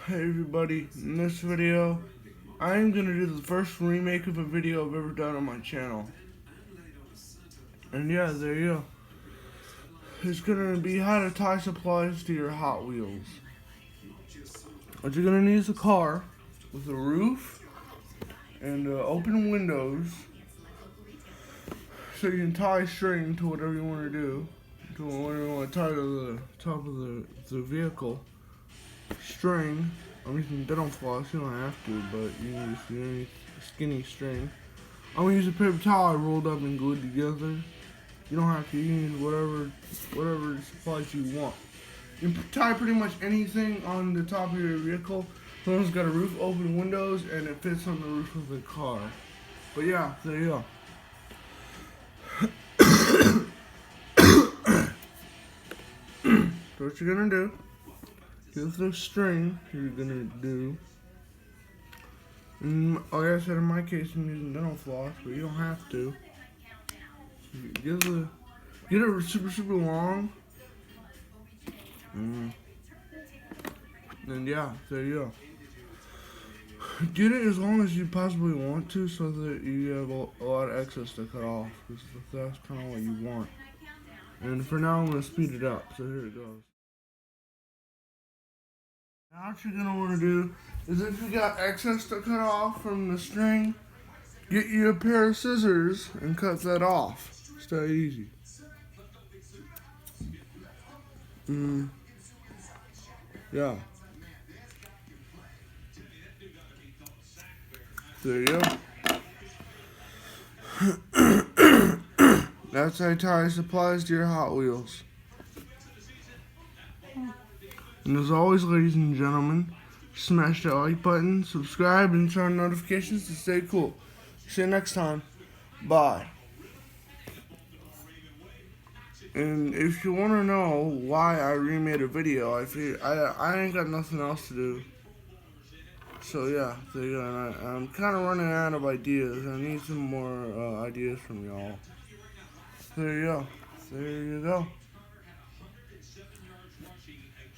Hey everybody, in this video, I am going to do the first remake of a video I've ever done on my channel. And yeah, there you go. It's going to be how to tie supplies to your Hot Wheels. What you're going to need is a car with a roof and open windows so you can tie string to whatever you want to do. To whatever you want to tie to the top of the vehicle. String. I'm using dental floss, you don't have to, but you can use any skinny string. I'm gonna use a paper towel I rolled up and glued together. You don't have to, you can use whatever supplies you want. You can tie pretty much anything on the top of your vehicle. As long as it's got a roof, open windows, and it fits on the roof of the car. But yeah, there you go. So what you're gonna do, get the string you're gonna do. Like I said, in my case, I'm using dental floss, but you don't have to. Get it super long. And yeah, there you go. Get it as long as you possibly want to, so that you have a lot of excess to cut off, because that's kind of what you want. And for now, I'm gonna speed it up. So here it goes. Now what you're gonna want to do is, if you got excess to cut off from the string, get you a pair of scissors and cut that off. It's that easy. Yeah. There you go. That's how you tie supplies to your Hot Wheels. And as always, ladies and gentlemen, smash that like button, subscribe, and turn on notifications to stay cool. See you next time. Bye. And if you want to know why I remade a video, I ain't got nothing else to do. So yeah, there you go. And I'm kind of running out of ideas. I need some more ideas from y'all. There you go. There you go.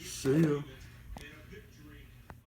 See ya.